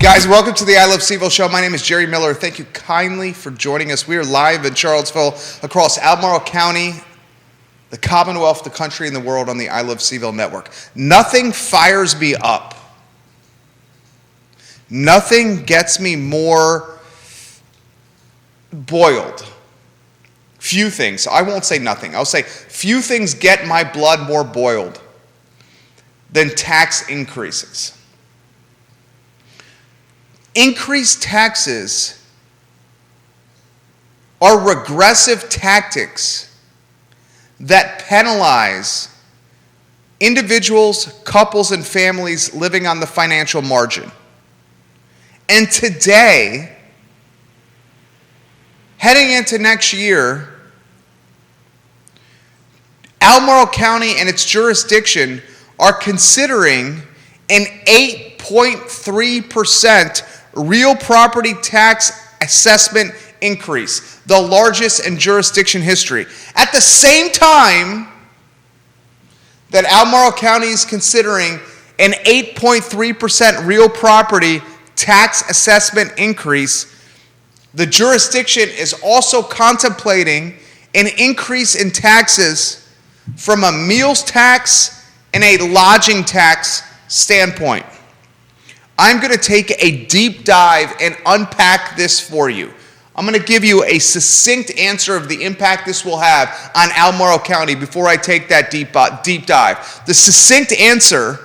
Guys, welcome to the I Love CVille Show. My name is Jerry Miller. Thank you kindly for joining us. We are live in Charlottesville, across Albemarle County, the Commonwealth, the country, and the world on the I Love CVille Network. Nothing fires me up. Nothing gets me more boiled. Few things. I won't say nothing. I'll say few things get my blood more boiled than tax increases. Increased taxes are regressive tactics that penalize individuals, couples, and families living on the financial margin. And today, heading into next year, Albemarle County and its jurisdiction are considering an 8.3% real property tax assessment increase, the largest in jurisdiction history. At the same time that Albemarle County is considering an 8.3% real property tax assessment increase, the jurisdiction is also contemplating an increase in taxes from a meals tax and a lodging tax standpoint. I'm going to take a deep dive and unpack this for you. I'm going to give you a succinct answer of the impact this will have on Albemarle County before I take that deep dive. The succinct answer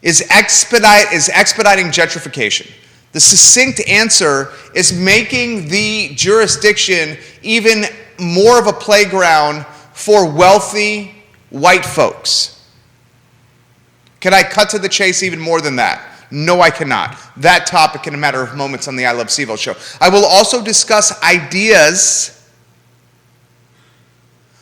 is expediting gentrification. The succinct answer is making the jurisdiction even more of a playground for wealthy white folks. Can I cut to the chase even more than that? No, I cannot. That topic in a matter of moments on the I Love CVille Show. I will also discuss ideas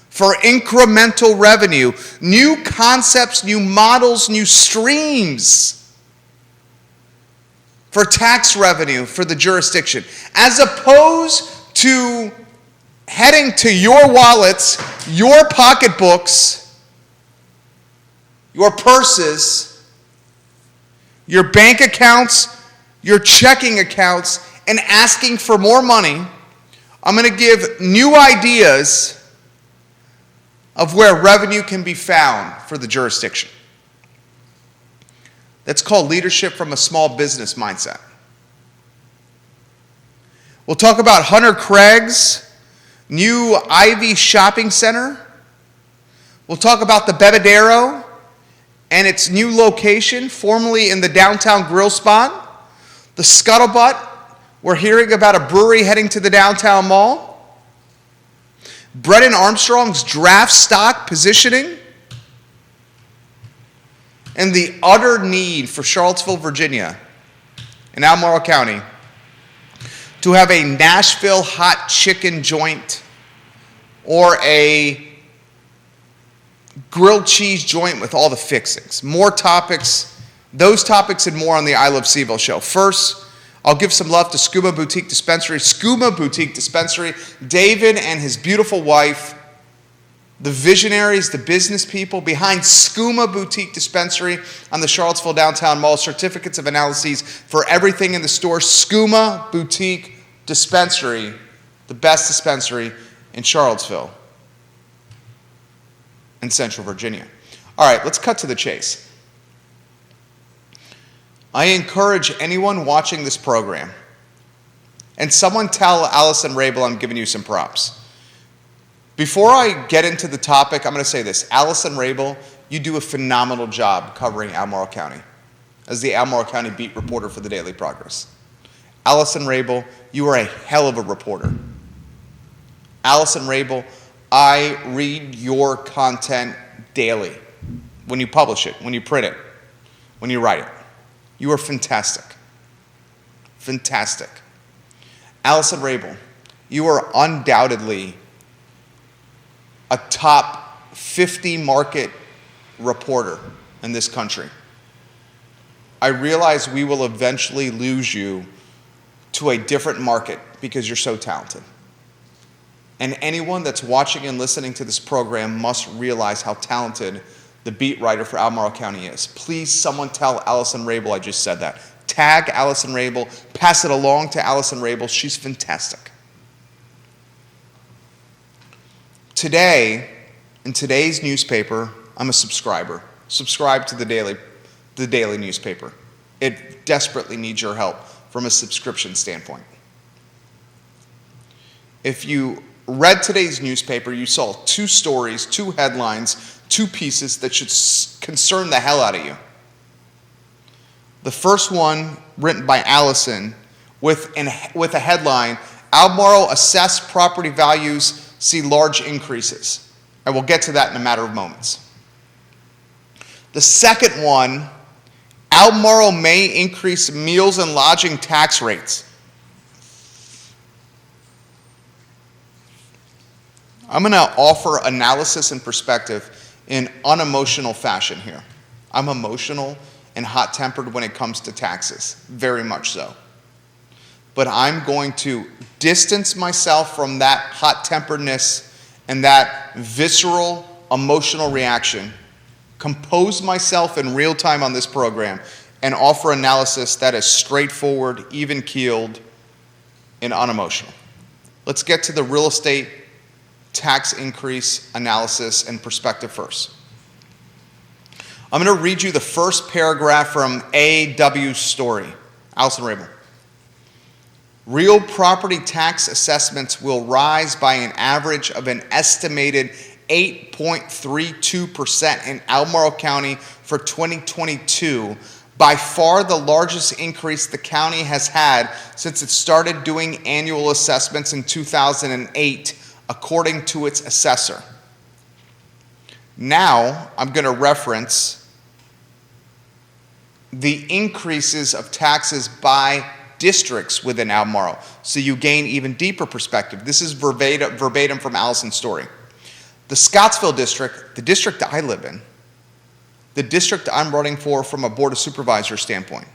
for incremental revenue, new concepts, new models, new streams for tax revenue for the jurisdiction, as opposed to heading to your wallets, your pocketbooks, your purses, your bank accounts, your checking accounts, and asking for more money. I'm going to give new ideas of where revenue can be found for the jurisdiction. That's called leadership from a small business mindset. We'll talk about Hunter Craig's new Ivy Shopping Center. We'll talk about the Bebedero and its new location, formerly in the downtown Grille spot. The Scuttlebutt, we're hearing about a brewery heading to the downtown mall. Brennan Armstrong's draft stock positioning. And the utter need for Charlottesville, Virginia, in Albemarle County, to have a Nashville hot chicken joint or a grilled cheese joint with all the fixings. More topics, those topics and more on the I Love CVille Show. First, I'll give some love to Skooma Boutique Dispensary. Skooma Boutique Dispensary, David and his beautiful wife, the visionaries, the business people behind Skooma Boutique Dispensary on the Charlottesville Downtown Mall. Certificates of analyses for everything in the store. Skooma Boutique Dispensary, the best dispensary in Charlottesville and Central Virginia. All right, let's cut to the chase. I encourage anyone watching this program, and someone tell Allison Rabel I'm giving you some props. Before I get into the topic, I'm going to say this. Allison Rabel, you do a phenomenal job covering Albemarle County as the Albemarle County beat reporter for the Daily Progress. Allison Rabel, you are a hell of a reporter. Allison Rabel, I read your content daily. When you publish it, when you print it, when you write it. You are fantastic. Fantastic. Allison Rabel, you are undoubtedly a top 50 market reporter in this country. I realize we will eventually lose you to a different market because you're so talented. And anyone that's watching and listening to this program must realize how talented the beat writer for Albemarle County, is. Please, someone tell Allison Rabel I just said that. Tag Allison Rabel. Pass it along to Allison Rabel. She's fantastic. Today, in today's newspaper, I'm a subscriber. Subscribe to the daily newspaper. It desperately needs your help from a subscription standpoint. If you read today's newspaper, you saw 2 stories, 2 headlines, 2 pieces that should concern the hell out of you. The first one, written by Allison, with a headline, Albemarle assessed property values see large increases. I will get to that in a matter of moments. The second one, Albemarle may increase meals and lodging tax rates. I'm going to offer analysis and perspective in unemotional fashion here. I'm emotional and hot-tempered when it comes to taxes, very much so. But I'm going to distance myself from that hot-temperedness and that visceral, emotional reaction, compose myself in real time on this program, and offer analysis that is straightforward, even-keeled, and unemotional. Let's get to the real estate tax increase analysis and perspective first. I'm going to read you the first paragraph from AW's story. Allison Rabel. Real property tax assessments will rise by an average of an estimated 8.32% in Albemarle County for 2022, by far the largest increase the county has had since it started doing annual assessments in 2008, according to its assessor. Now, I'm going to reference the increases of taxes by districts within Albemarle, so you gain even deeper perspective. This is verbatim from Allison's story. The Scottsville district, the district I live in, the district I'm running for from a Board of Supervisors standpoint.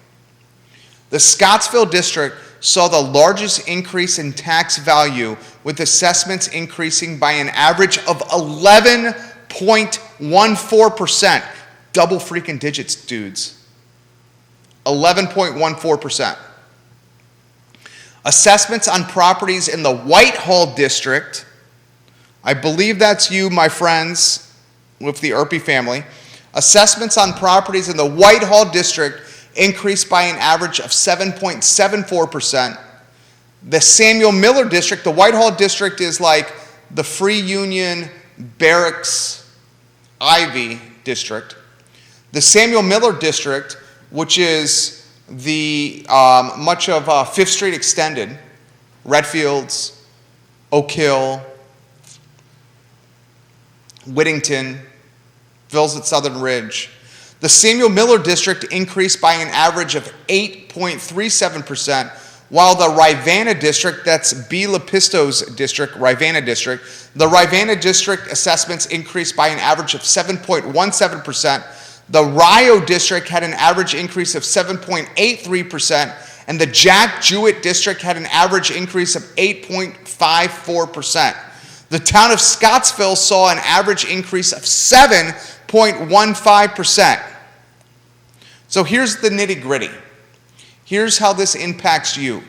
The Scottsville district saw the largest increase in tax value, with assessments increasing by an average of 11.14%. Double freaking digits, dudes. 11.14%. Assessments on properties in the Whitehall district, I believe that's you, my friends, with the Upping family. Assessments on properties in the Whitehall district increased by an average of 7.74%. The Samuel Miller district, the Whitehall district is like the Free Union Barracks Ivy district. The Samuel Miller district, which is the much of 5th Street Extended, Redfields, Oak Hill, Whittington, Vills at Southern Ridge. The Samuel Miller district increased by an average of 8.37%, while the Rivanna district, that's B. Lepisto's district, Rivanna district, the Rivanna district assessments increased by an average of 7.17%. The Rio district had an average increase of 7.83%, and the Jack Jewett district had an average increase of 8.54%. The town of Scottsville saw an average increase of 7.15%. So here's the nitty-gritty. Here's how this impacts you.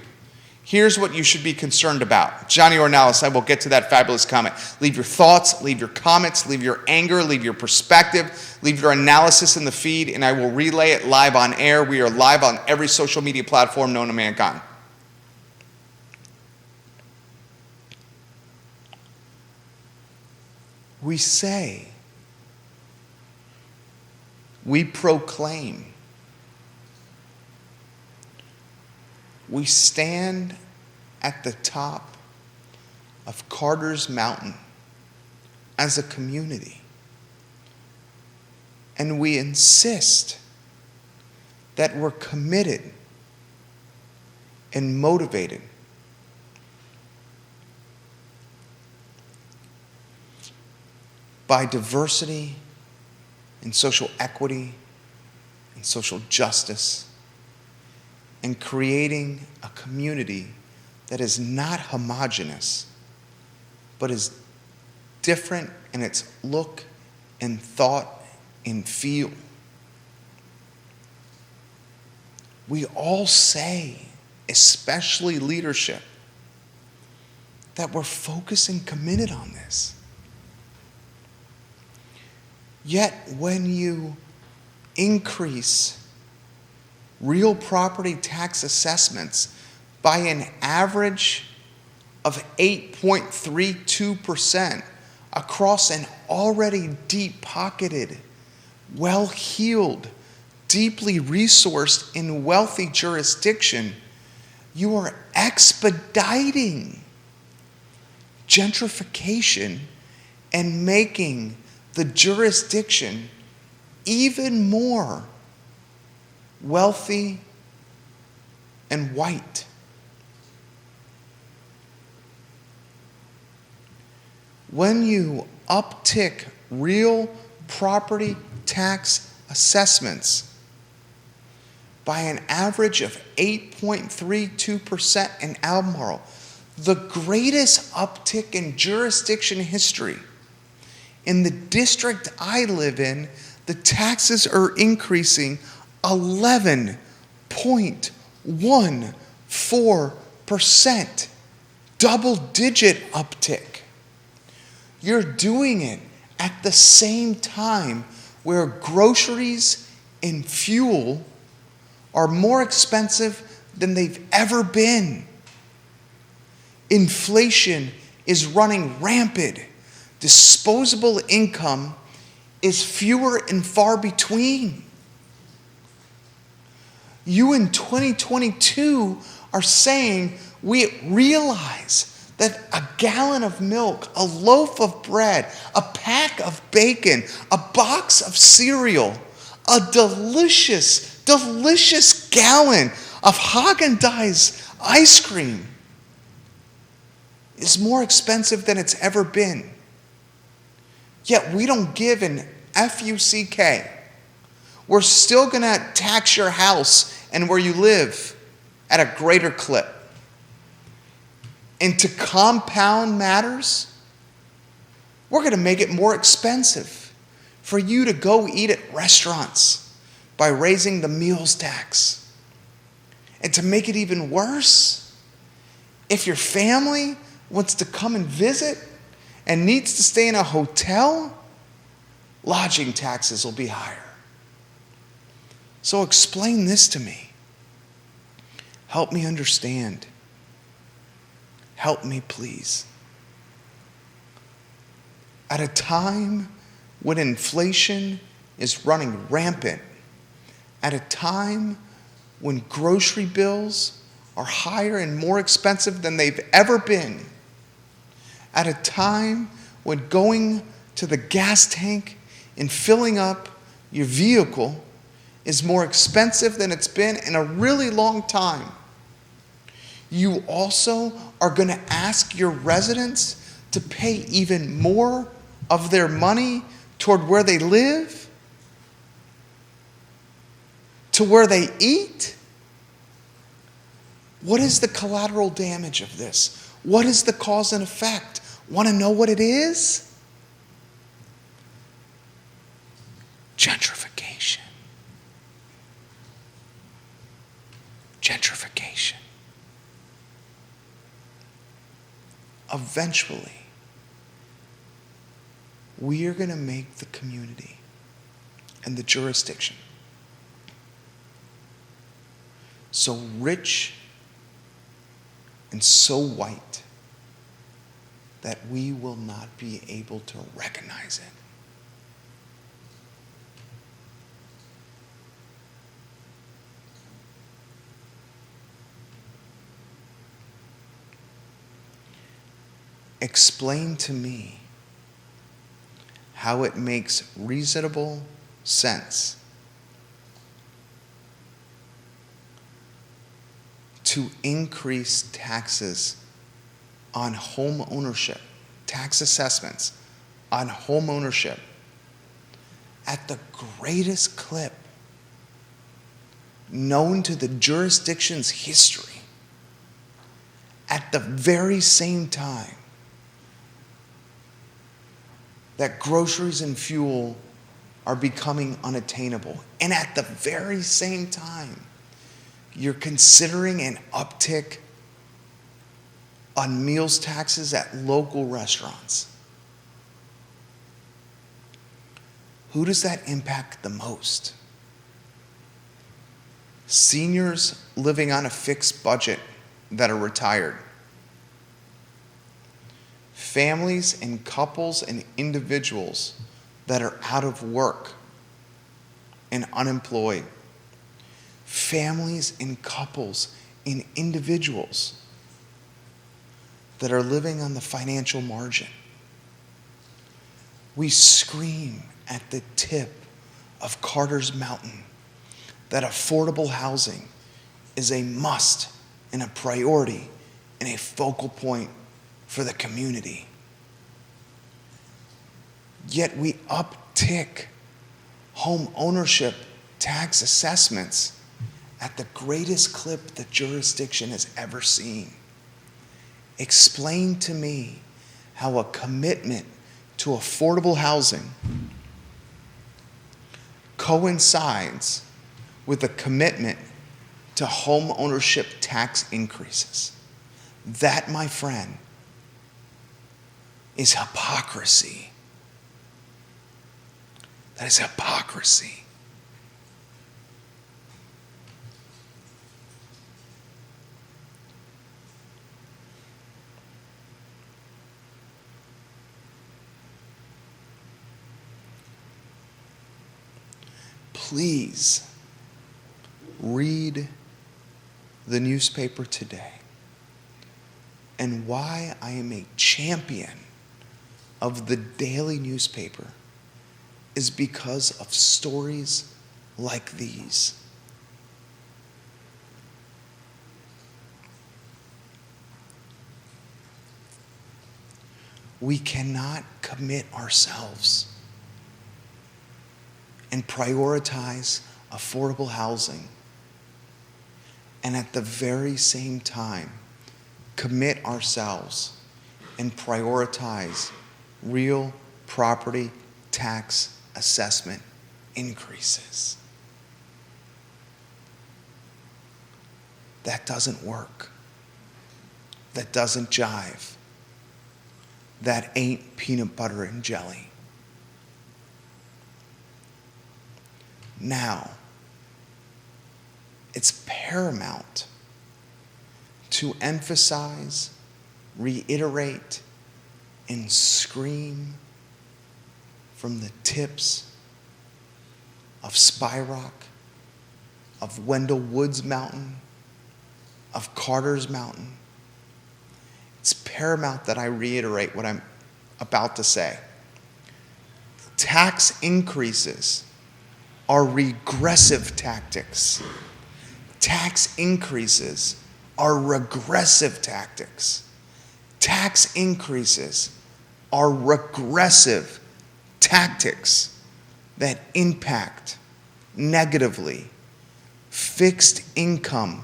Here's what you should be concerned about. Johnny Ornelas, I will get to that fabulous comment. Leave your thoughts, leave your comments, leave your anger, leave your perspective, leave your analysis in the feed, and I will relay it live on air. We are live on every social media platform known to mankind. We say, we proclaim, we stand at the top of Carter's Mountain as a community, and we insist that we're committed and motivated by diversity and social equity and social justice, and creating a community that is not homogeneous, but is different in its look and thought and feel. We all say, especially leadership, that we're focused and committed on this. Yet when you increase real property tax assessments by an average of 8.32% across an already deep-pocketed, well-heeled, deeply resourced, and wealthy jurisdiction, you are expediting gentrification and making the jurisdiction even more wealthy and white. When you uptick real property tax assessments by an average of 8.32% in Albemarle, the greatest uptick in jurisdiction history. In the district I live in, the taxes are increasing 11.14%, double-digit uptick. You're doing it at the same time where groceries and fuel are more expensive than they've ever been. Inflation is running rampant. Disposable income is fewer and far between. You in 2022 are saying we realize that a gallon of milk, a loaf of bread, a pack of bacon, a box of cereal, a delicious, delicious gallon of Haagen-Dazs ice cream is more expensive than it's ever been. Yet we don't give an F-U-C-K. We're still going to tax your house and where you live at a greater clip. And to compound matters, we're going to make it more expensive for you to go eat at restaurants by raising the meals tax. And to make it even worse, if your family wants to come and visit and needs to stay in a hotel, lodging taxes will be higher. So explain this to me. Help me understand. Help me, please. At a time when inflation is running rampant, at a time when grocery bills are higher and more expensive than they've ever been, at a time when going to the gas tank and filling up your vehicle is more expensive than it's been in a really long time, you also are going to ask your residents to pay even more of their money toward where they live, to where they eat? What is the collateral damage of this? What is the cause and effect? Want to know what it is? Gentrification. Gentrification. Eventually, we are going to make the community and the jurisdiction so rich and so white that we will not be able to recognize it. Explain to me how it makes reasonable sense to increase taxes on home ownership, tax assessments on home ownership at the greatest clip known to the jurisdiction's history, at the very same time that groceries and fuel are becoming unattainable. And at the very same time, you're considering an uptick on meals taxes at local restaurants. Who does that impact the most? Seniors living on a fixed budget that are retired. Families and couples and individuals that are out of work and unemployed. Families and couples and individuals that are living on the financial margin. We scream at the tip of Carter's Mountain that affordable housing is a must and a priority and a focal point for the community. Yet we uptick home ownership tax assessments at the greatest clip the jurisdiction has ever seen. Explain to me how a commitment to affordable housing coincides with a commitment to home ownership tax increases. That, my friend, is hypocrisy. That is hypocrisy. Please read the newspaper today. And why I am a champion of the daily newspaper is because of stories like these. We cannot commit ourselves and prioritize affordable housing and at the very same time commit ourselves and prioritize real property tax assessment increases. That doesn't work. That doesn't jive. That ain't peanut butter and jelly. Now, it's paramount to emphasize, reiterate, and scream from the tips of Spy Rock, of Wendell Woods Mountain, of Carter's Mountain. It's paramount that I reiterate what I'm about to say. Tax increases are regressive tactics. Tax increases are regressive tactics. Tax increases are regressive tactics that impact negatively fixed income,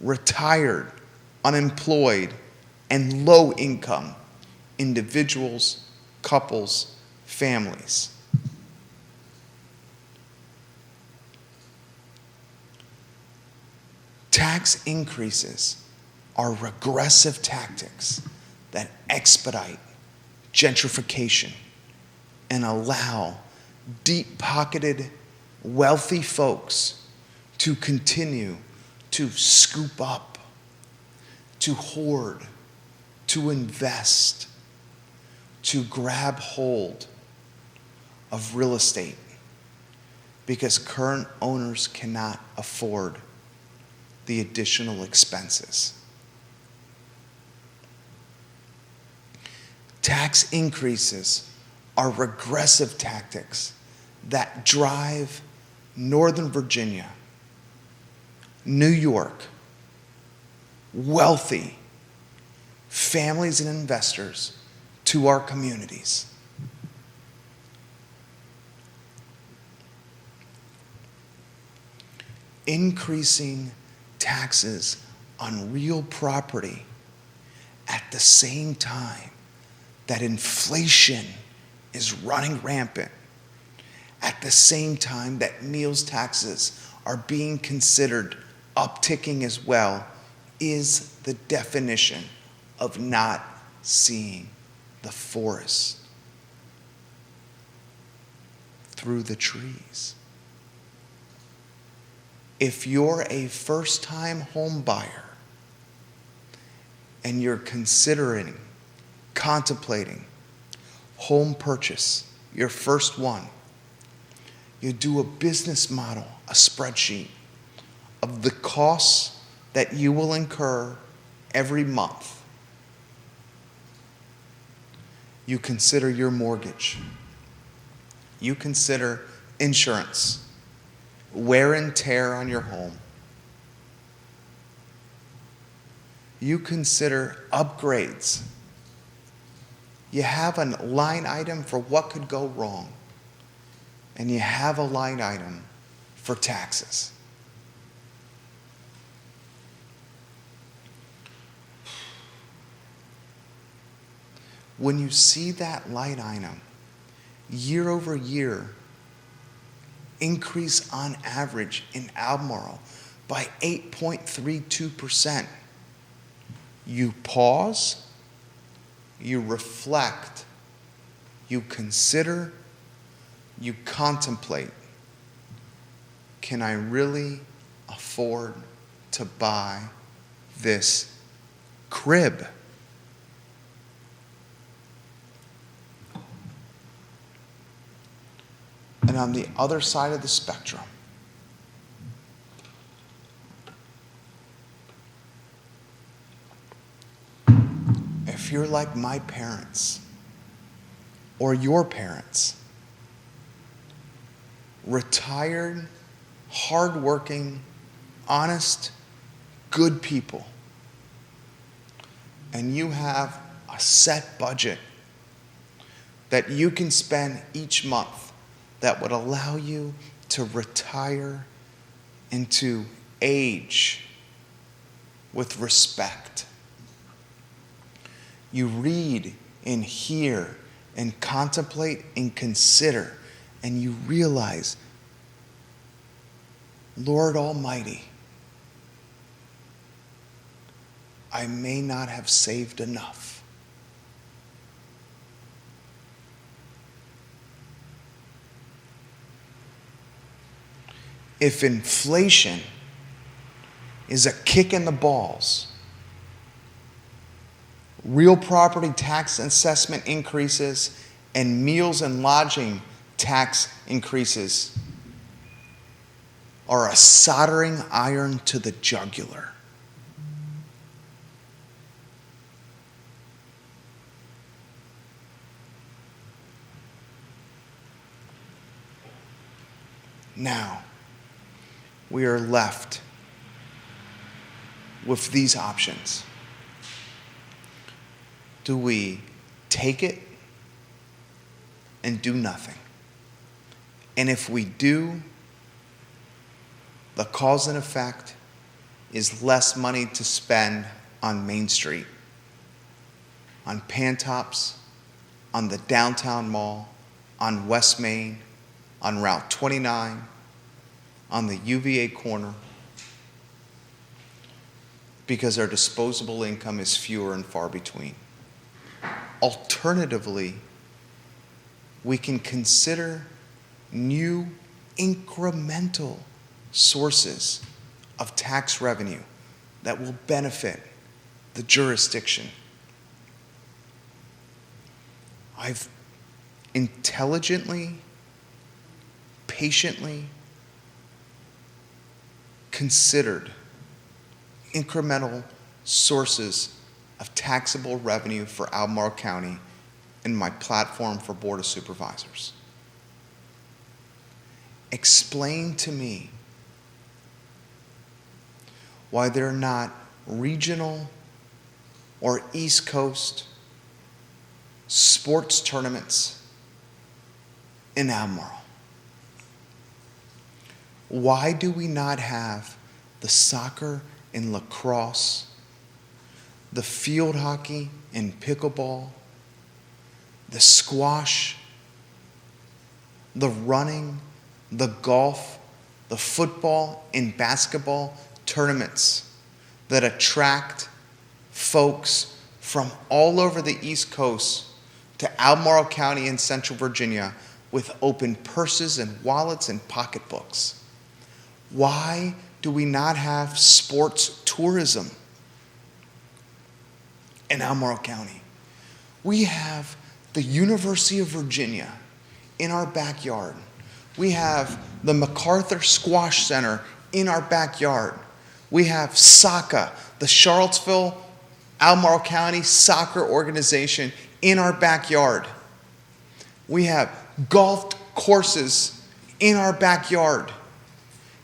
retired, unemployed, and low income individuals, couples, families. Tax increases are regressive tactics that expedite gentrification and allow deep-pocketed, wealthy folks to continue to scoop up, to hoard, to invest, to grab hold of real estate because current owners cannot afford the additional expenses. Tax increases are regressive tactics that drive Northern Virginia, New York, wealthy families and investors to our communities. Increasing taxes on real property at the same time that inflation is running rampant, at the same time that meals taxes are being considered upticking as well, is the definition of not seeing the forest through the trees. If you're a first-time home buyer and you're contemplating home purchase, your first one, you do a business model, a spreadsheet of the costs that you will incur every month. You consider your mortgage. You consider insurance, wear and tear on your home. You consider upgrades. You have a line item for what could go wrong, and you have a line item for taxes. When you see that line item year over year increase on average in Albemarle by 8.32%, you pause, you reflect, you consider, you contemplate, can I really afford to buy this crib? And on the other side of the spectrum, if you're like my parents or your parents, retired, hardworking, honest, good people, and you have a set budget that you can spend each month that would allow you to retire and to age with respect. You read and hear and contemplate and consider, and you realize, Lord Almighty, I may not have saved enough. If inflation is a kick in the balls, real property tax assessment increases and meals and lodging tax increases are a soldering iron to the jugular. Now, we are left with these options. Do we take it and do nothing? And if we do, the cause and effect is less money to spend on Main Street, on Pantops, on the downtown mall, on West Main, on Route 29, on the UVA corner, because our disposable income is fewer and far between. Alternatively, we can consider new incremental sources of tax revenue that will benefit the jurisdiction. I've intelligently, patiently considered incremental sources of taxable revenue for Albemarle County in my platform for Board of Supervisors. Explain to me why they're not regional or East Coast sports tournaments in Albemarle. Why do we not have the soccer and lacrosse, the field hockey and pickleball, the squash, the running, the golf, the football, and basketball tournaments that attract folks from all over the East Coast to Albemarle County in Central Virginia with open purses and wallets and pocketbooks? Why do we not have sports tourism in Albemarle County? We have the University of Virginia in our backyard. We have the MacArthur Squash Center in our backyard. We have SOCA, the Charlottesville Albemarle County Soccer Organization, in our backyard. We have golf courses in our backyard.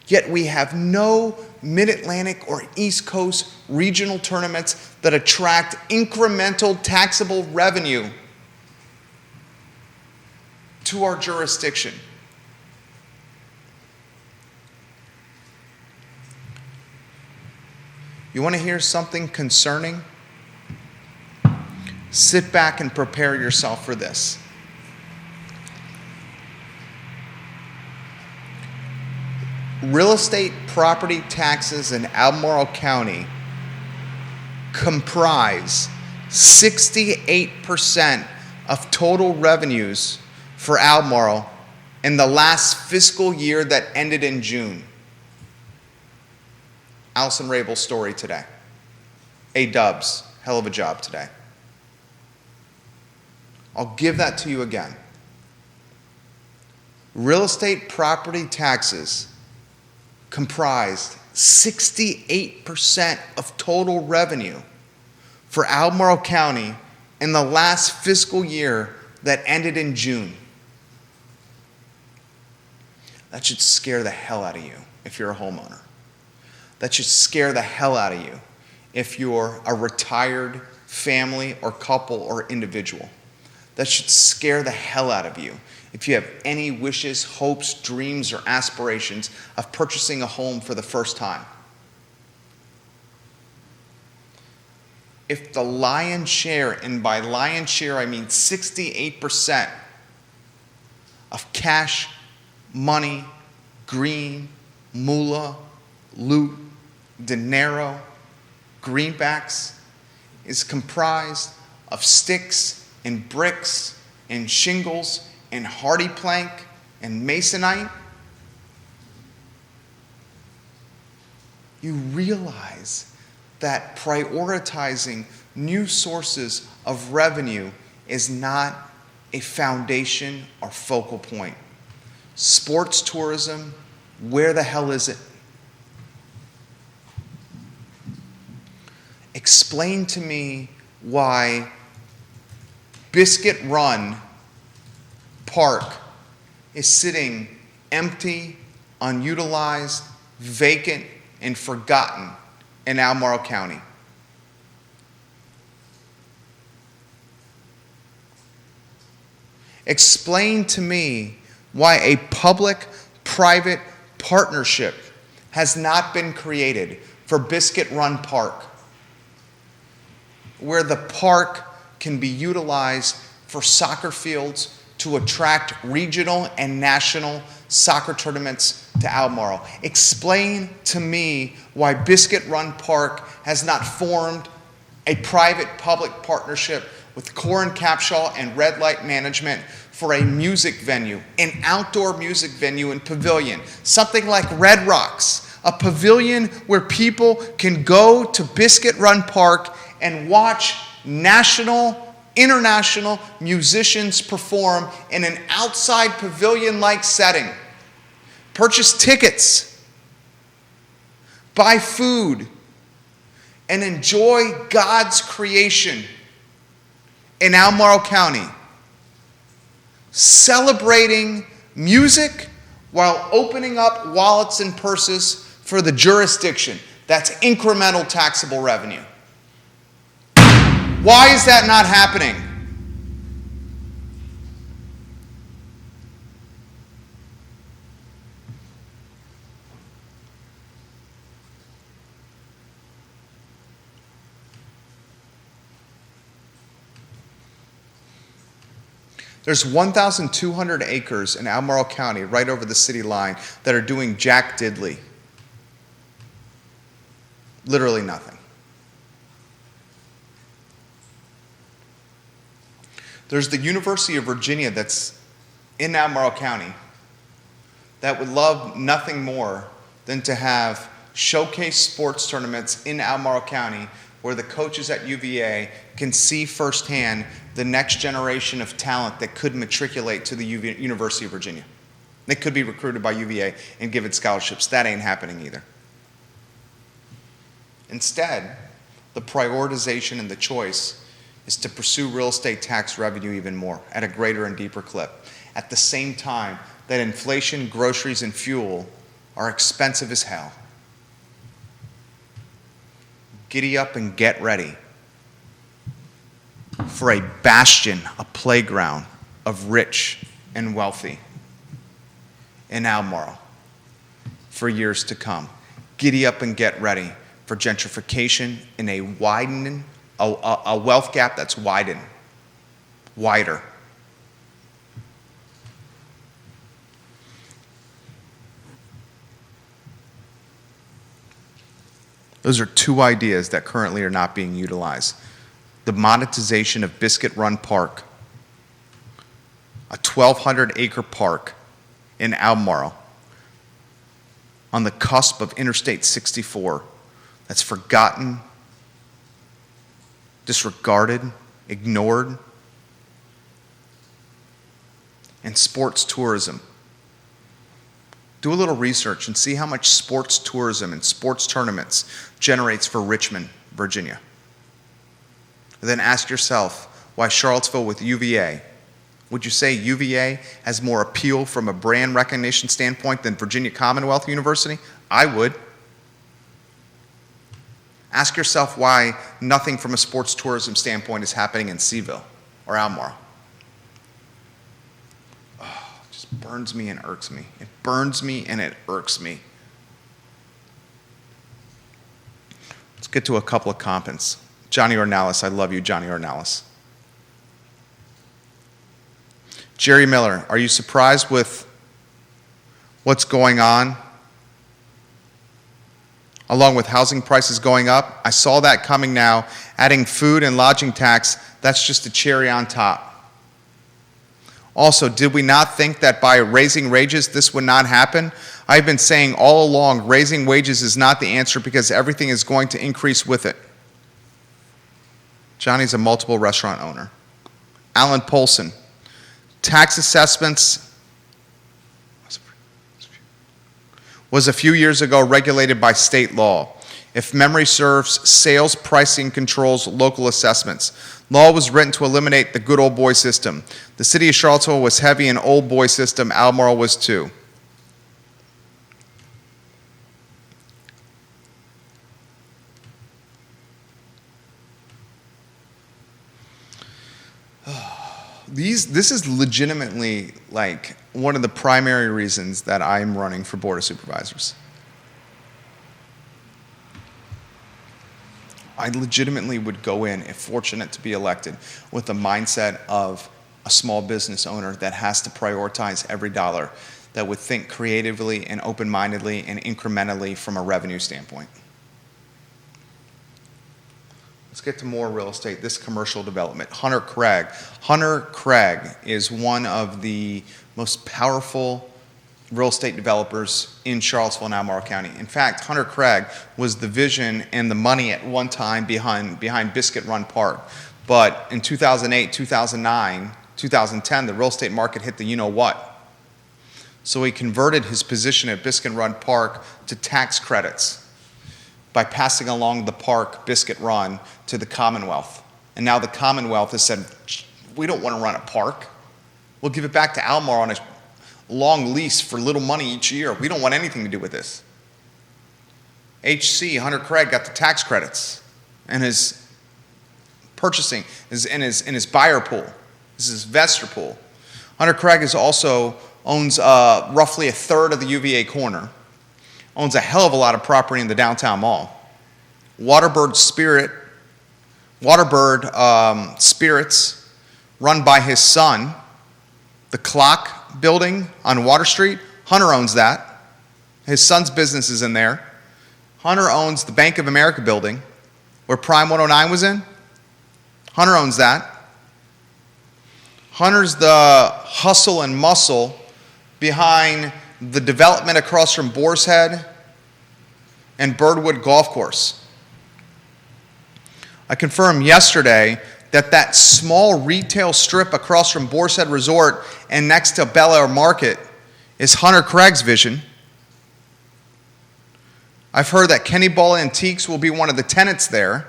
Yet we have no Mid-Atlantic or East Coast regional tournaments that attract incremental taxable revenue to our jurisdiction. You want to hear something concerning? Sit back and prepare yourself for this. Real estate property taxes in Albemarle County comprise 68% of total revenues for Albemarle in the last fiscal year that ended in June. Allison Rabel's story today. A-dubs, hell of a job today. I'll give that to you again. Real estate property taxes comprised 68% of total revenue for Albemarle County in the last fiscal year that ended in June. That should scare the hell out of you if you're a homeowner. That should scare the hell out of you if you're a retired family or couple or individual. That should scare the hell out of you if you have any wishes, hopes, dreams, or aspirations of purchasing a home for the first time. If the lion's share, and by lion's share I mean 68% of cash, money, green, moolah, loot, dinero, greenbacks is comprised of sticks and bricks and shingles and hardy plank and masonite, you realize that prioritizing new sources of revenue is not a foundation or focal point. Sports tourism, where the hell is it? Explain to me why Biscuit Run Park is sitting empty, unutilized, vacant, and forgotten in Albemarle County. Explain to me why a public-private partnership has not been created for Biscuit Run Park, where the park can be utilized for soccer fields to attract regional and national soccer tournaments to Albemarle. Explain to me why Biscuit Run Park has not formed a private-public partnership with Core and Capshaw and Red Light Management for a music venue, an outdoor music venue and pavilion, something like Red Rocks, a pavilion where people can go to Biscuit Run Park and watch national, international musicians perform in an outside pavilion-like setting. Purchase tickets, buy food, and enjoy God's creation in Albemarle County, celebrating music while opening up wallets and purses for the jurisdiction. That's incremental taxable revenue. Why is that not happening? There's 1,200 acres in Albemarle County, right over the city line, that are doing jack diddly. Literally nothing. There's the University of Virginia that's in Albemarle County that would love nothing more than to have showcase sports tournaments in Albemarle County where the coaches at UVA can see firsthand the next generation of talent that could matriculate to the University of Virginia. They could be recruited by UVA and given scholarships. That ain't happening either. Instead, the prioritization and the choice is to pursue real estate tax revenue even more at a greater and deeper clip. At the same time that inflation, groceries, and fuel are expensive as hell. Giddy up and get ready for a bastion, a playground of rich and wealthy in Albemarle for years to come. Giddy up and get ready for gentrification in a widening, a wealth gap that's wider. Those are two ideas that currently are not being utilized. The monetization of Biscuit Run Park, a 1,200-acre park in Albemarle on the cusp of Interstate 64 that's forgotten, disregarded, ignored, and sports tourism. Do a little research and see how much sports tourism and sports tournaments generates for Richmond, Virginia. And then ask yourself why Charlottesville with UVA. Would you say UVA has more appeal from a brand recognition standpoint than Virginia Commonwealth University? I would. Ask yourself why nothing from a sports tourism standpoint is happening in CVille or Albemarle. Burns me and irks me. It burns me and it irks me. Let's get to a couple of comments. Johnny Ornalis, I love you, Johnny Ornalis. Jerry Miller, are you surprised with what's going on? Along with housing prices going up, I saw that coming now. Adding food and lodging tax, that's just a cherry on top. Also, did we not think that by raising wages this would not happen? I've been saying all along, raising wages is not the answer because everything is going to increase with it. Johnny's a multiple restaurant owner. Alan Polson, tax assessments was a few years ago regulated by state law. If memory serves, sales pricing controls local assessments. Law was written to eliminate the good old boy system. The city of Charlottesville was heavy in old boy system. Albemarle was too. This is legitimately like one of the primary reasons that I'm running for Board of Supervisors. I legitimately would go in, if fortunate to be elected, with the mindset of a small business owner that has to prioritize every dollar, that would think creatively and open-mindedly and incrementally from a revenue standpoint. Let's get to more real estate, this commercial development. Hunter Craig. Hunter Craig is one of the most powerful real estate developers in Charlottesville and Albemarle County. In fact, Hunter Craig was the vision and the money at one time behind Biscuit Run Park. But in 2008, 2009, 2010, the real estate market hit the you-know-what. So he converted his position at Biscuit Run Park to tax credits by passing along the park, Biscuit Run, to the Commonwealth. And now the Commonwealth has said, we don't want to run a park. We'll give it back to Albemarle on a long lease for little money each year. We don't want anything to do with this. HC, Hunter Craig, got the tax credits and his purchasing in his buyer pool. This is his investor pool. Hunter Craig owns roughly a third of the UVA corner, owns a hell of a lot of property in the downtown mall. Waterbird Spirits, run by his son, the Clock building on Water Street, Hunter owns that. His son's business is in there. Hunter owns the Bank of America building where Prime 109 was in. Hunter owns that. Hunter's the hustle and muscle behind the development across from Boar's Head and Birdwood Golf Course. I confirmed yesterday that that small retail strip across from Boar's Head Resort and next to Bel Air Market is Hunter Craig's vision. I've heard that Kenny Ball Antiques will be one of the tenants there.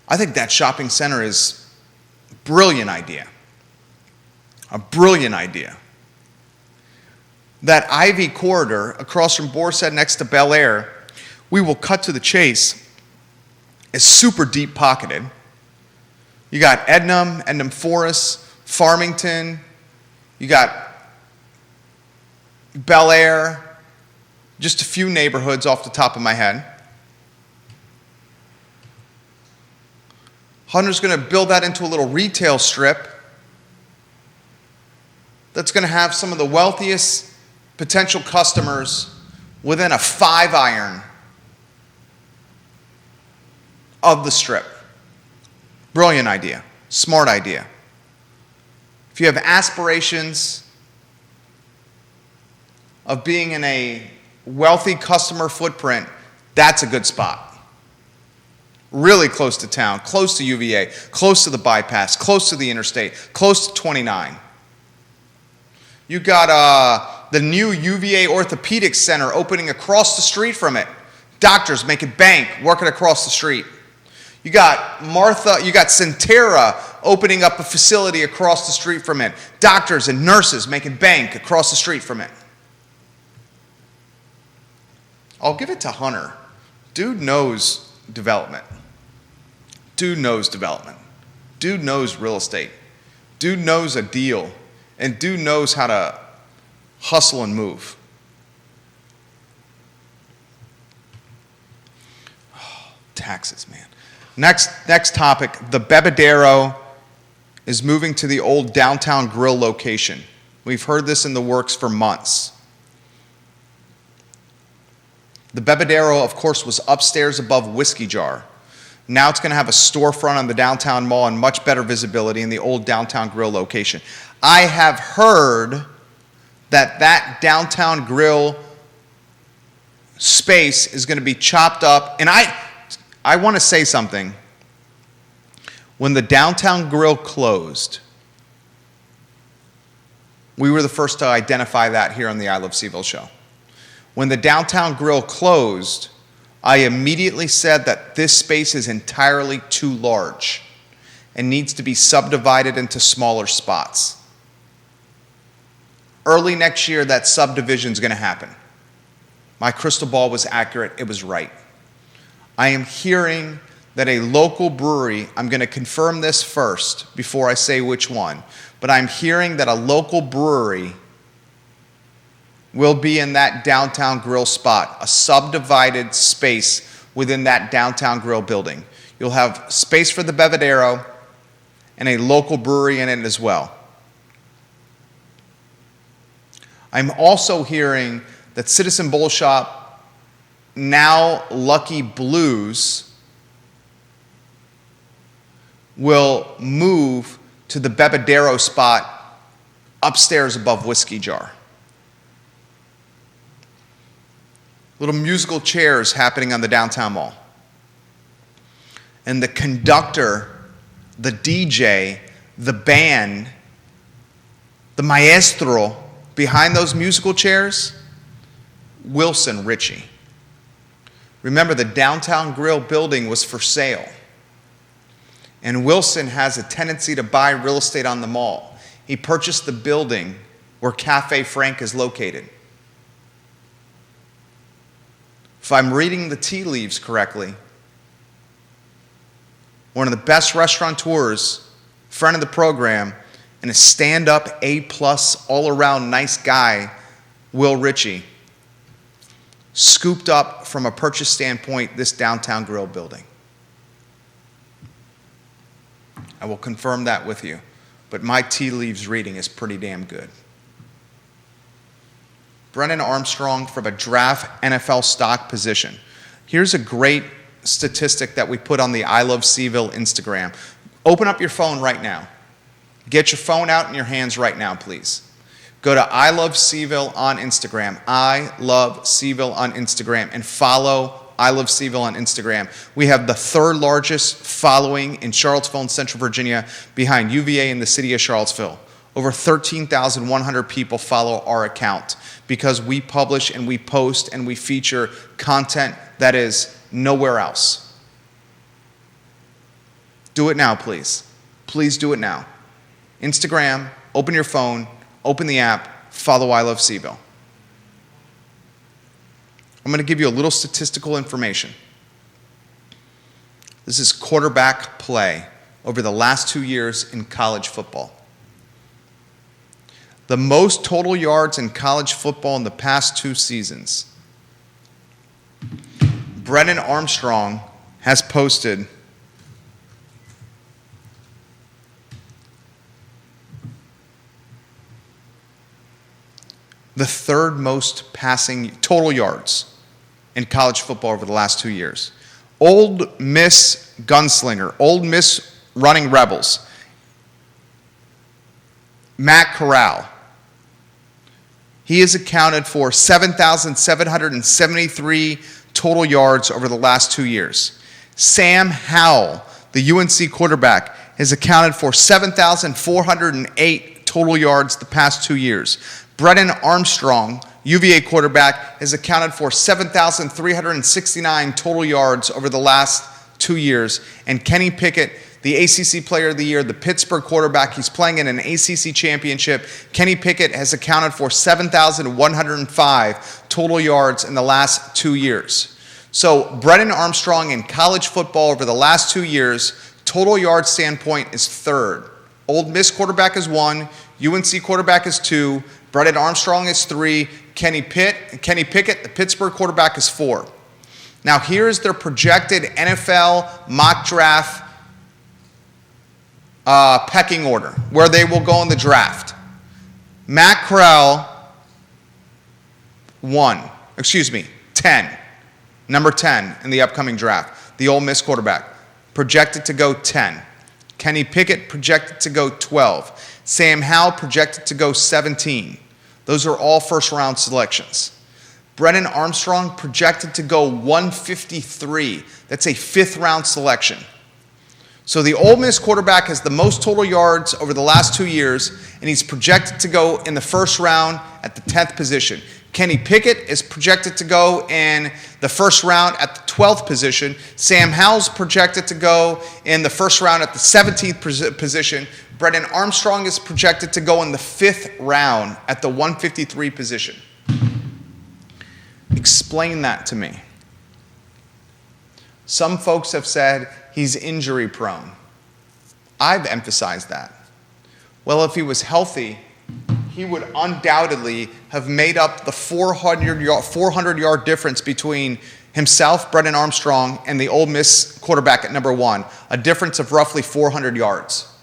I think that shopping center is a brilliant idea. A brilliant idea. That Ivy corridor across from Boar's Head next to Bel Air, we will cut to the chase, is super deep pocketed. You got Ednam Forest, Farmington, you got Bel Air, just a few neighborhoods off the top of my head. Hunter's going to build that into a little retail strip that's going to have some of the wealthiest potential customers within a 5-iron of the strip. Brilliant idea. Smart idea. If you have aspirations of being in a wealthy customer footprint, that's a good spot. Really close to town, close to UVA, close to the bypass, close to the interstate, close to 29. You got the new UVA Orthopedic Center opening across the street from it. Doctors making bank working across the street. You got Centera opening up a facility across the street from it. Doctors and nurses making bank across the street from it. I'll give it to Hunter. Dude knows development. Dude knows development. Dude knows real estate. Dude knows a deal. And dude knows how to hustle and move. Oh, taxes, man. Next topic, the Bebedero is moving to the old downtown Grille location. We've heard this in the works for months. The Bebedero, of course, was upstairs above Whiskey Jar. Now it's going to have a storefront on the downtown mall and much better visibility in the old downtown Grille location. I have heard that downtown Grille space is going to be chopped up. And I want to say something. When the downtown Grille closed, we were the first to identify that here on the I Love CVille Show. When the downtown Grille closed, I immediately said that this space is entirely too large and needs to be subdivided into smaller spots. Early next year, that subdivision is going to happen. My crystal ball was accurate. It was right. I am hearing that a local brewery, I'm going to confirm this first before I say which one, but I'm hearing that a local brewery will be in that downtown Grille spot, a subdivided space within that downtown Grille building. You'll have space for the Bebedero and a local brewery in it as well. I'm also hearing that Citizen Bowl Shop, now Lucky Blues, will move to the Bebedero spot upstairs above Whiskey Jar. Little musical chairs happening on the downtown mall. And the conductor, the DJ, the band, the maestro behind those musical chairs, Wilson Ritchie. Remember, the downtown Grille building was for sale. And Wilson has a tendency to buy real estate on the mall. He purchased the building where Cafe Frank is located. If I'm reading the tea leaves correctly, one of the best restaurateurs, friend of the program, and a stand-up A-plus all-around nice guy, Will Ritchie, scooped up from a purchase standpoint this downtown Grille building. I will confirm that with you. But my tea leaves reading is pretty damn good. Brennan Armstrong from a draft NFL stock position. Here's a great statistic that we put on the I Love CVille Instagram. Open up your phone right now. Get your phone out in your hands right now, please. Go to I Love CVille on Instagram. I Love CVille on Instagram. And follow I Love CVille on Instagram. We have the third largest following in Charlottesville and Central Virginia behind UVA and the city of Charlottesville. Over 13,100 people follow our account because we publish and we post and we feature content that is nowhere else. Do it now, please. Please do it now. Instagram, open your phone, open the app, follow I Love CVille. I'm going to give you a little statistical information. This is quarterback play over the last 2 years in college football. The most total yards in college football in the past 2 seasons. Brennan Armstrong has posted the third most passing total yards in college football over the last 2 years. Old Miss gunslinger, Old Miss running rebels, Matt Corral. He has accounted for 7,773 total yards over the last 2 years. Sam Howell, the UNC quarterback, has accounted for 7,408 total yards the past 2 years. Brennan Armstrong, UVA quarterback, has accounted for 7,369 total yards over the last 2 years. And Kenny Pickett, the ACC Player of the Year, the Pittsburgh quarterback, he's playing in an ACC championship. Kenny Pickett has accounted for 7,105 total yards in the last 2 years. So Brennan Armstrong in college football over the last 2 years, total yard standpoint, is third. Old Miss quarterback is 1, UNC quarterback is 2, Brennan Armstrong is 3, Kenny Pickett, the Pittsburgh quarterback, is 4. Now here's their projected NFL mock draft pecking order, where they will go in the draft. Matt Corral, 10. Number 10 in the upcoming draft. The Ole Miss quarterback, projected to go 10. Kenny Pickett, projected to go 12. Sam Howell, projected to go 17. Those are all first-round selections. Brennan Armstrong, projected to go 153. That's a fifth-round selection. So the Ole Miss quarterback has the most total yards over the last 2 years, and he's projected to go in the first round at the 10th position. Kenny Pickett is projected to go in the first round at the 12th position. Sam Howell's projected to go in the first round at the 17th position. Brennan Armstrong is projected to go in the 5th round at the 153 position. Explain that to me. Some folks have said he's injury prone. I've emphasized that. Well, if he was healthy, he would undoubtedly have made up the 400-yard difference between himself, Brennan Armstrong, and the Ole Miss quarterback at number 1, a difference of roughly 400 yards.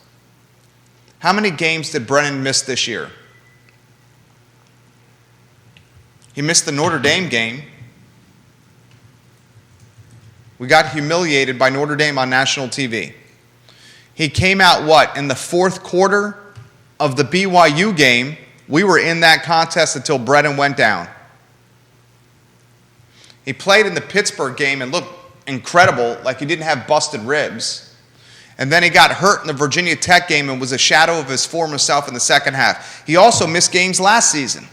How many games did Brennan miss this year? He missed the Notre Dame game. We got humiliated by Notre Dame on national TV. He came out, in the fourth quarter of the BYU game. We were in that contest until Brennan went down. He played in the Pittsburgh game and looked incredible, like he didn't have busted ribs. And then he got hurt in the Virginia Tech game and was a shadow of his former self in the second half. He also missed games last season.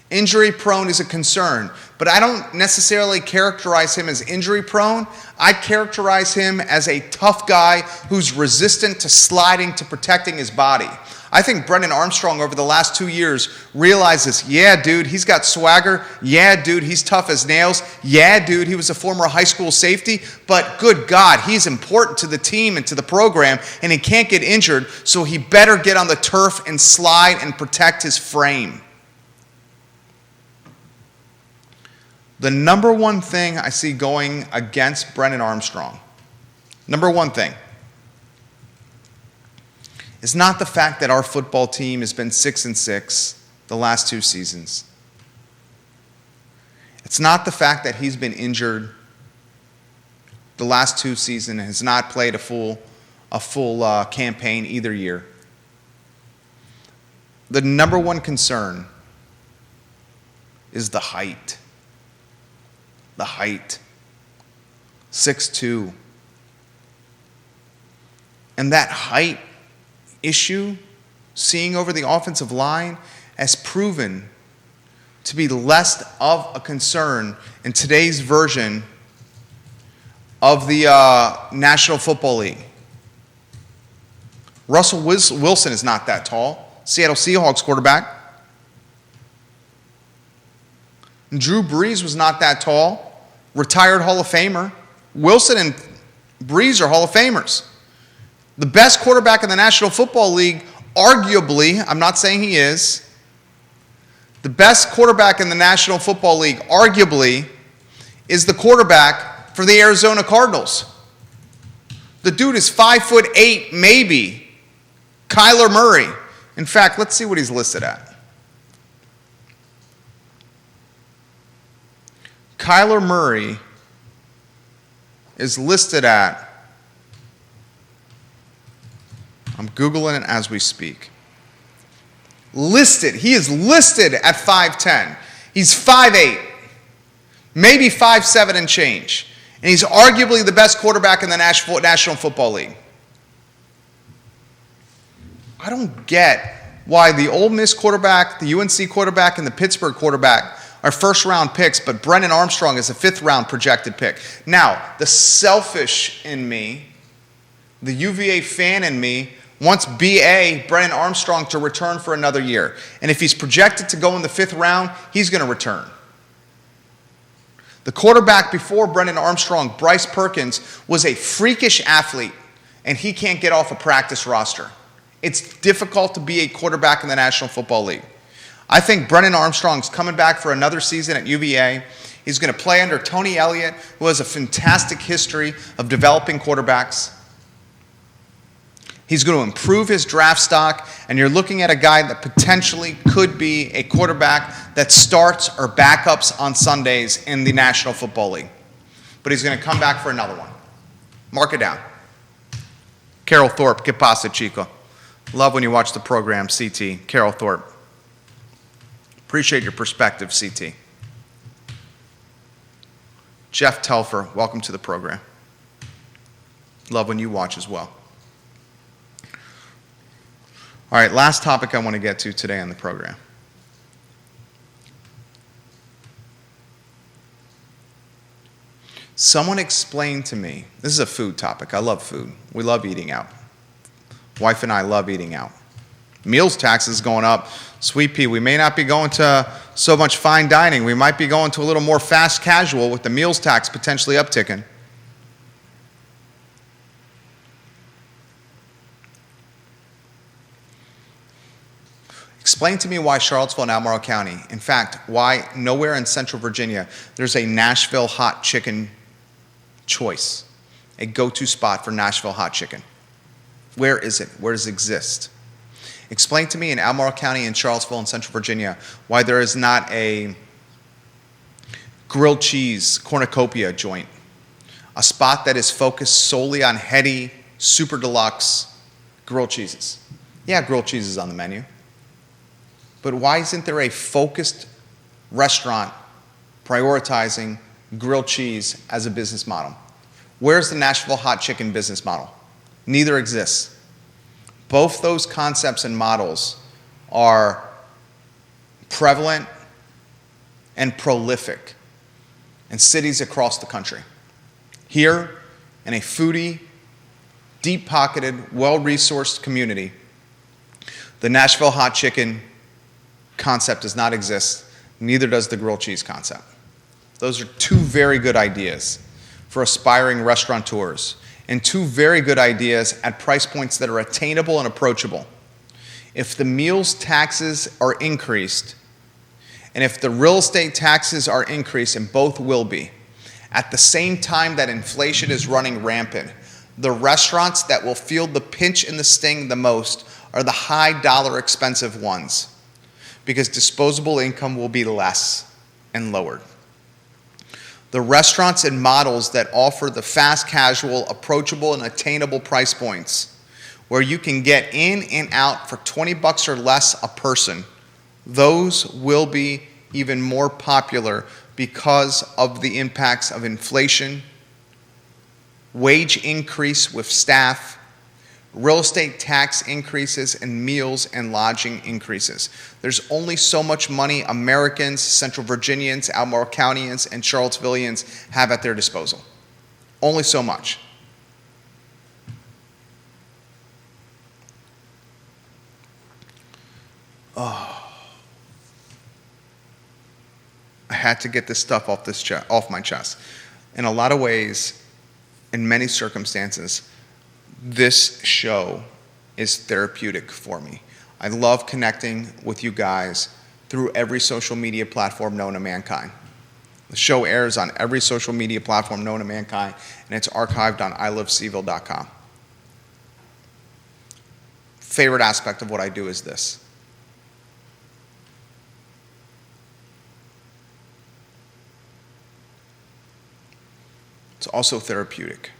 Injury prone is a concern, but I don't necessarily characterize him as injury prone. I characterize him as a tough guy who's resistant to sliding, to protecting his body. I think Brennan Armstrong over the last 2 years realizes, yeah, dude, he's got swagger. Yeah, dude, he's tough as nails. Yeah, dude, he was a former high school safety. But good God, he's important to the team and to the program, and he can't get injured, so he better get on the turf and slide and protect his frame. The number one thing I see going against Brennan Armstrong, number one thing, is not the fact that our football team has been 6-6 the last 2 seasons. It's not the fact that he's been injured the last 2 seasons and has not played a full campaign either year. The number one concern is the height. The height. 6'2". And that height issue, seeing over the offensive line, has proven to be less of a concern in today's version of the National Football League. Russell Wilson is not that tall. Seattle Seahawks quarterback. Drew Brees was not that tall. Retired Hall of Famer. Wilson and Brees are Hall of Famers. The best quarterback in the National Football League, arguably, I'm not saying he is, the best quarterback in the National Football League, arguably, is the quarterback for the Arizona Cardinals. The dude is 5'8", maybe. Kyler Murray. In fact, let's see what he's listed at. Kyler Murray is listed at, I'm Googling it as we speak. He is listed at 5'10". He's 5'8", maybe 5'7" and change. And he's arguably the best quarterback in the National Football League. I don't get why the Ole Miss quarterback, the UNC quarterback, and the Pittsburgh quarterback are first-round picks, but Brennan Armstrong is a fifth-round projected pick. Now, the selfish in me, the UVA fan in me, wants B.A. Brennan Armstrong to return for another year. And if he's projected to go in the 5th round, he's going to return. The quarterback before Brennan Armstrong, Bryce Perkins, was a freakish athlete, and he can't get off a practice roster. It's difficult to be a quarterback in the National Football League. I think Brennan Armstrong's coming back for another season at UVA. He's going to play under Tony Elliott, who has a fantastic history of developing quarterbacks. He's going to improve his draft stock, and you're looking at a guy that potentially could be a quarterback that starts or backups on Sundays in the National Football League. But he's going to come back for another one. Mark it down. Carol Thorpe, que pasa, chico? Love when you watch the program, CT. Carol Thorpe. Appreciate your perspective, CT. Jeff Telfer, welcome to the program. Love when you watch as well. All right, last topic I want to get to today on the program. Someone explained to me, this is a food topic. I love food. We love eating out. Wife and I love eating out. Meals taxes going up. Sweet pea, we may not be going to so much fine dining. We might be going to a little more fast casual with the meals tax potentially upticking. Explain to me why Charlottesville and Albemarle County, in fact, why nowhere in Central Virginia there's a Nashville hot chicken choice, a go-to spot for Nashville hot chicken. Where is it? Where does it exist? Explain to me in Albemarle County and Charlottesville and Central Virginia why there is not a grilled cheese cornucopia joint, a spot that is focused solely on heady, super deluxe grilled cheeses. Yeah, grilled cheese is on the menu. But why isn't there a focused restaurant prioritizing grilled cheese as a business model? Where's the Nashville hot chicken business model? Neither exists. Both those concepts and models are prevalent and prolific in cities across the country. Here, in a foodie, deep-pocketed, well-resourced community, the Nashville hot chicken concept does not exist, neither does the grilled cheese concept. Those are two very good ideas for aspiring restaurateurs, and two very good ideas at price points that are attainable and approachable. If the meals taxes are increased, and if the real estate taxes are increased, and both will be, at the same time that inflation is running rampant, The restaurants that will feel the pinch and the sting the most are the high dollar expensive ones, because disposable income will be less and lowered. The restaurants and models that offer the fast casual, approachable, and attainable price points, where you can get in and out for $20 or less a person, those will be even more popular because of the impacts of inflation, wage increase with staff, real estate tax increases, and meals and lodging increases. There's only so much money Americans, Central Virginians, Albemarle Countyans, and Charlottesvillians have at their disposal. Only so much. Oh. I had to get this stuff off my chest. In a lot of ways, in many circumstances, this show is therapeutic for me. I love connecting with you guys through every social media platform known to mankind. The show airs on every social media platform known to mankind, and it's archived on ilovecville.com. Favorite aspect of what I do is this. It's also therapeutic.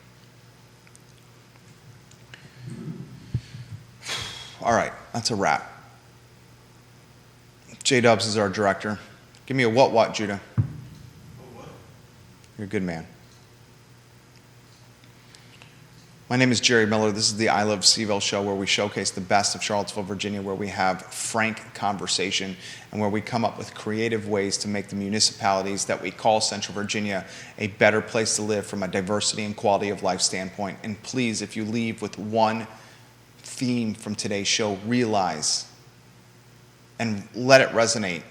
All right, that's a wrap. J-Dubs is our director. Give me a what, Judah? What? You're a good man. My name is Jerry Miller. This is the I Love CVille Show, where we showcase the best of Charlottesville, Virginia, where we have frank conversation and where we come up with creative ways to make the municipalities that we call Central Virginia a better place to live from a diversity and quality of life standpoint. And please, if you leave with one theme from today's show, realize and let it resonate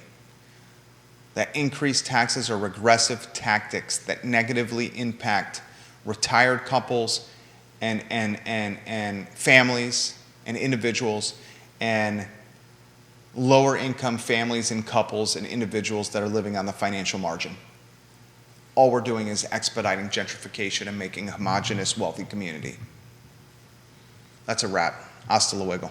that increased taxes are regressive tactics that negatively impact retired couples and families and individuals and lower income families and couples and individuals that are living on the financial margin. All we're doing is expediting gentrification and making a homogenous, wealthy community. That's a wrap. Hasta luego.